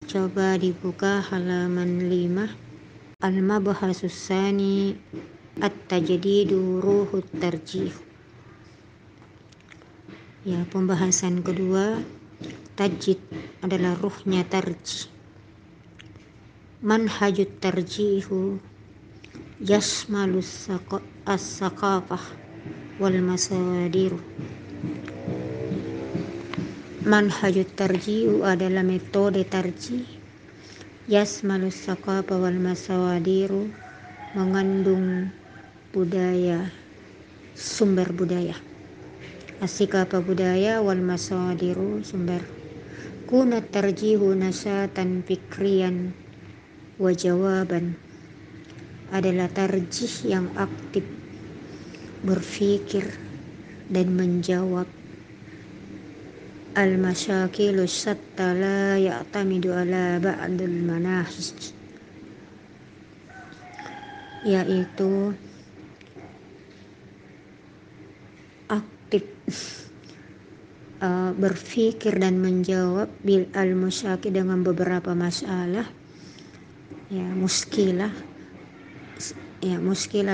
Coba dibuka halaman 5. Al-mabhasus tsani at-tajdidu ruhut tarjih. Ya, pembahasan kedua, tajdid adalah ruhnya tarjih. Manhajut tarjihu yasmalus as-saqafah wal masadir. Manhajut tarjihu adalah metode tarjih. Yasmalus saqafah wal masawadiru, mengandung budaya, sumber budaya. As-saqafah budaya, wal masawadiru sumber. Kuna tarjihu nasatan fikriyan wa jawaban, adalah tarjih yang aktif, berfikir dan menjawab. Al-masyakilu syatta la ya'tamidu ala ba'dul manahij, yaitu aktif, berfikir dan menjawab bil al-musyaki, dengan beberapa masalah, ya, muskilah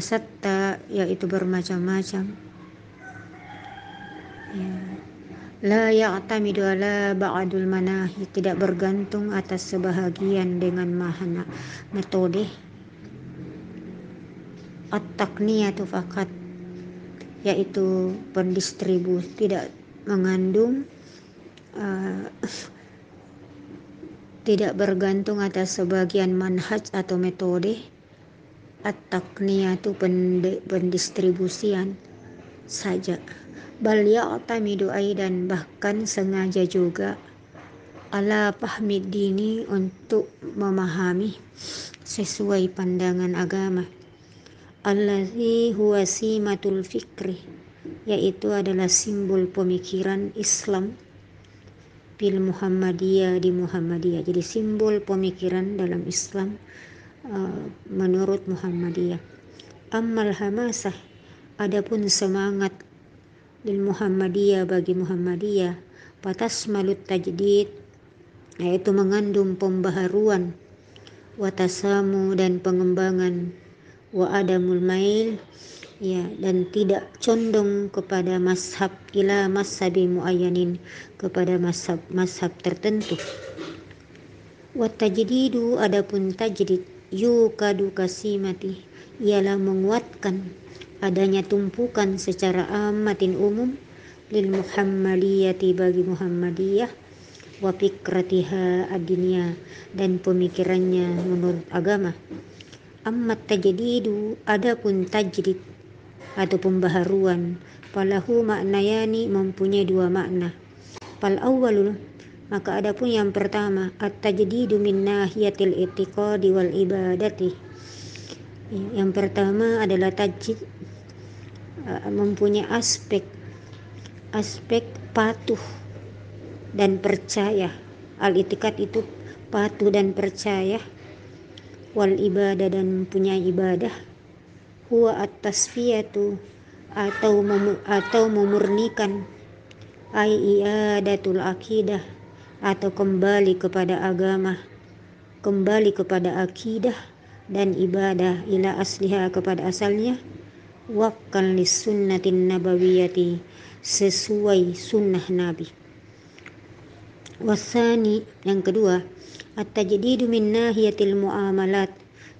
syatta, yaitu bermacam-macam, ya. La ya'tamidu ala ba'dul manahi, tidak bergantung atas sebahagian dengan mahana metode. At-taqniyatu faqat, yaitu pendistribusi, tidak mengandung, tidak bergantung atas sebagian manhaj atau metode. At-taqniyatu pendistribusian saja. Bal ya'tamidu aidan, bahkan sengaja juga, ala fahmi dini, untuk memahami sesuai pandangan agama. Allazi huwa simatul fikri, yaitu adalah simbol pemikiran Islam. Bil Muhammadiyah, di Muhammadiyah. Jadi simbol pemikiran dalam Islam menurut Muhammadiyah. Ammal hamasah, adapun semangat, lil Muhammadiyah, bagi Muhammadiyah, patasmalut tajdid, yaitu mengandung pembaharuan, watasamu, dan pengembangan, wa adamul mail, ya, dan tidak condong kepada mazhab, ila mazhabi muayyanin, kepada mazhab tertentu. Wa tajdidu, adapun tajdid, yukadu kasimati, ialah menguatkan adanya tumpukan secara ammatin umum, lil Muhammadiyati, bagi Muhammadiyah, wa fikratiha ad-diniyah, dan pemikirannya menurut agama. Amma tajdidu, adapun tajdid atau pembaharuan, falahu maknayani, mempunyai dua makna. Fal awwalul, maka adapun yang pertama, at-tajdidu min nahiyatil i'tiqadi wal ibadati. Yang pertama adalah tajdid mempunyai aspek patuh dan percaya. Al-i'tiqad itu patuh dan percaya, wal ibadah, dan mempunyai ibadah. Huwa at-tasfiyatu, atau memurnikan, ai i'adatul akidah, atau kembali kepada agama, kembali kepada akidah dan ibadah, ila asliha, kepada asalnya, wafqan lis sunnatin nabawiyati, sesuai sunnah Nabi. Wasani, yang kedua, at-tajdidu min nahiyatil muamalat.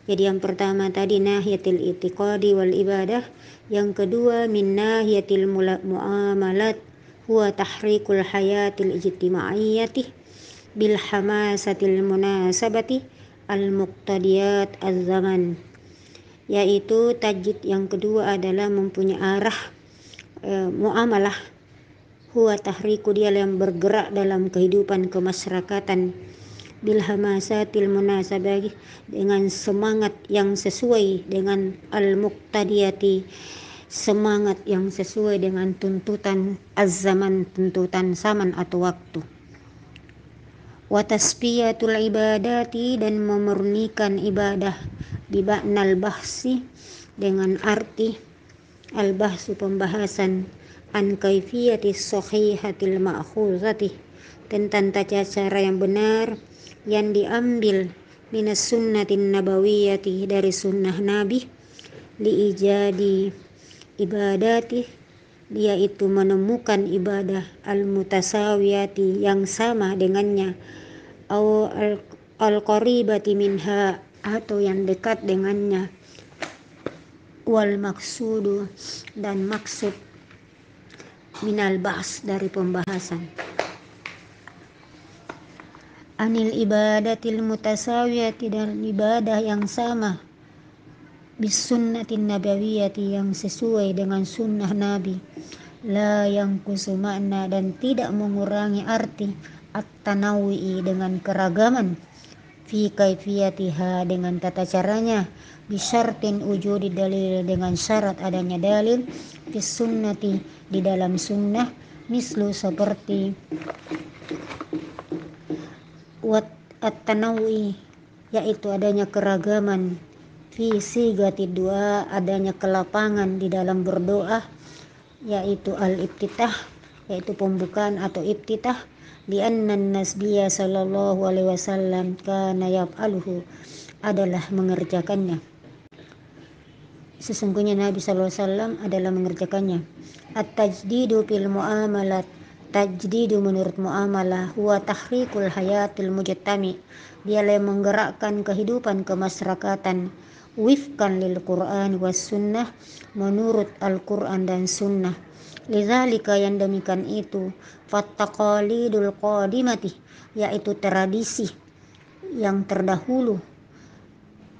Jadi yang pertama tadi nahiyatil i'tiqadi wal ibadah, yang kedua min nahiyatil muamalat, huwa tahrikul hayatil ijtima'iyyati bil hamasatil munasabati al muqtadiyat az-zaman. Yaitu tajdid yang kedua adalah mempunyai arah muamalah. Huwa tahriku, dia yang bergerak dalam kehidupan kemasyarakatan, bil hamasatil munasabah, dengan semangat yang sesuai dengan al muqtadiyati, semangat yang sesuai dengan tuntutan az-zaman, tuntutan zaman atau waktu. Wa tasfiyatul ibadati, dan memurnikan ibadah, bi ba'nal bahsi, dengan arti al-bahsu, pembahasan, an kaifiyati sahihatil ma'khuzati, tentang tata cara yang benar, yang diambil minas sunnatin nabawiyati dari sunnah Nabi, liijadi ibadati, yaitu menemukan ibadah al-mutasawiyati yang sama dengannya, au al-qaribati minha atau yang dekat dengannya, wal maksudu dan maksud minal ba'as dari pembahasan, anil ibadatil mutasawiyati dan ibadah yang sama, bis sunnatin nabawiyati yang sesuai dengan sunnah Nabi, la yang makna dan tidak mengurangi arti, at-tanawwi dengan keragaman, fi kaifiyatiha dengan tata caranya, bisyartin wujudi dalil dengan syarat adanya dalil, fis sunnati di dalam sunnah, mislu seperti wat at-tanawwi yaitu adanya keragaman, fi sigati doa adanya kelapangan di dalam berdoa, yaitu al-ibtitah yaitu pembukaan atau ibtitah, bi anna nasbiya sallallahu alaihi wasallam kana yaf'aluhu adalah mengerjakannya, sesungguhnya Nabi sallallahu alaihi wasallam adalah mengerjakannya. At-tajdidu fil muamalat, tajdidu menurut muamalah, huwa tahrikul hayatil mujtami, dialah yang menggerakkan kehidupan kemasyarakatan, wifkan lil Quran was sunnah, menurut Al-Quran dan sunnah. Lidzalika yang demikian itu, fattaqalidul qadimati yaitu tradisi yang terdahulu,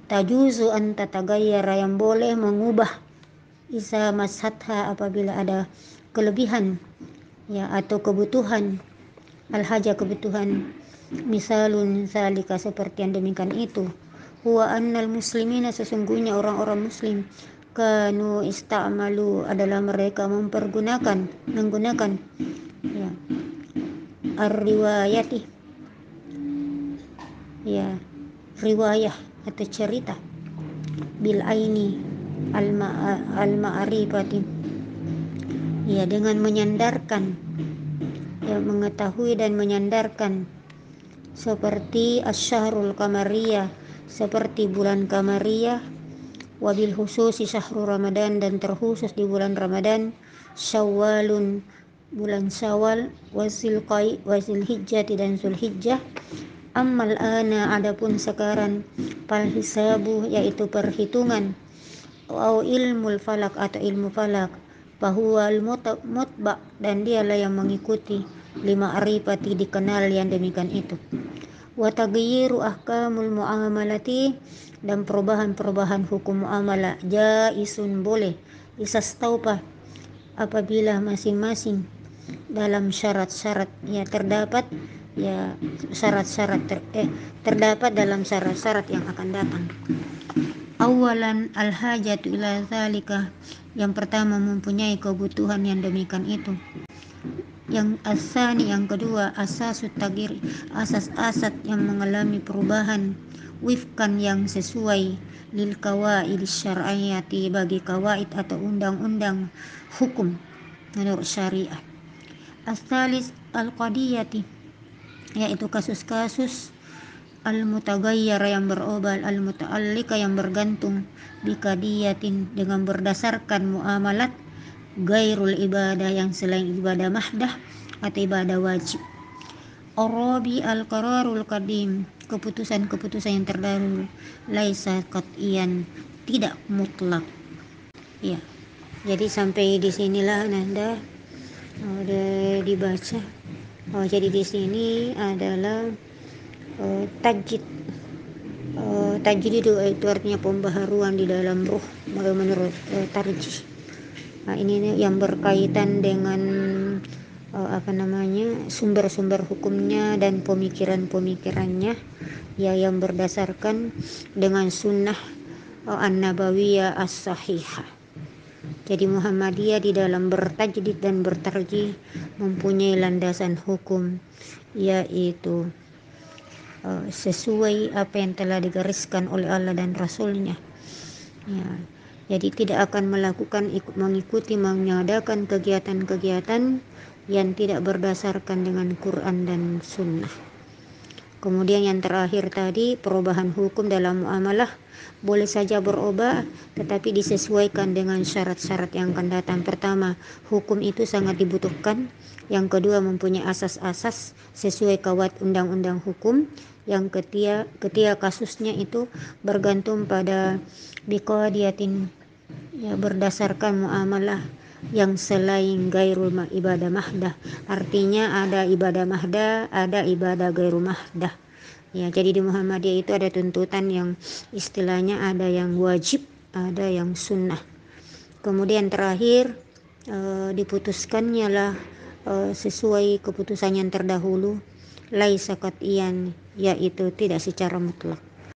tajuzu an tatagayyara yang boleh mengubah, isa mashatha apabila ada kelebihan ya atau kebutuhan, al-haja kebutuhan, misalun salika seperti yang demikian itu, huwa annal muslimina sesungguhnya orang-orang muslim, kanu istamalu adalah mereka menggunakan ya ar-riwayati ya riwayah atau cerita, bil aini al-ma'rifati ya dengan menyandarkan ya mengetahui dan menyandarkan, seperti asy-syahrul qamariyah seperti bulan qamariyah, wabil khususi syahrul Ramadan dan terkhusus di bulan Ramadan, Syawalun bulan Syawal, wasil hijjah dan Zulhijjah. Ammal ana adapun sekarang, fal hisabu yaitu perhitungan, au ilmul falak atau ilmu falak, bahwa al-mutba dan dialah yang mengikuti, lima arifati dikenal yang demikian itu, wa taghyiru ahkamul muamalati dan perubahan hukum muamalah, jaisun boleh, isastaupa apabila masing-masing dalam syarat-syarat ya terdapat ya terdapat dalam syarat-syarat yang akan datang. Awalan al-hajatu ila zalika, yang pertama mempunyai kebutuhan yang demikian itu. Yang asani yang kedua, asasut tagir, asas-asas yang mengalami perubahan, wifkan yang sesuai, lil kawaid syar'iyyati bagi kawaid atau undang-undang hukum menurut syariah. As-salis al-qadiyati yaitu kasus-kasus, al-mutaghayyir yang berubah, al-muta'allika yang bergantung, bikadiyatin dengan berdasarkan muamalat, gairul ibadah yang selain ibadah mahdah atau ibadah wajib. Arabi al-qararul qadim keputusan-keputusan yang terdahulu, laisa qat'iyan tidak mutlak ya. Jadi sampai di sinilah Nanda udah dibaca. Jadi di sini adalah tajdid itu artinya pembaharuan di dalam ruh menurut tarjih. Nah, ini yang berkaitan dengan sumber-sumber hukumnya dan pemikiran-pemikirannya ya yang berdasarkan dengan sunnah an-nabawiyah as-sahihah. Jadi Muhammadiyah di dalam bertajdid dan bertarjih mempunyai landasan hukum, yaitu sesuai apa yang telah digariskan oleh Allah dan Rasulnya ya. Jadi tidak akan mengikuti mengadakan kegiatan-kegiatan yang tidak berdasarkan dengan Quran dan Sunnah. Kemudian yang terakhir tadi, perubahan hukum dalam muamalah boleh saja berubah tetapi disesuaikan dengan syarat-syarat yang akan datang. Pertama, hukum itu sangat dibutuhkan. Yang kedua, mempunyai asas-asas sesuai kawat undang-undang hukum. Yang ketiga kasusnya itu bergantung pada biqadiyatin, ya, berdasarkan muamalah yang selain gairul ibadah mahdah. Artinya ada ibadah mahdah, ada ibadah gairul mahdah. Ya, jadi di Muhammadiyah itu ada tuntutan yang istilahnya ada yang wajib, ada yang sunnah. Kemudian terakhir diputuskannya lah sesuai keputusan yang terdahulu, laisa qat'iyan, yaitu tidak secara mutlak.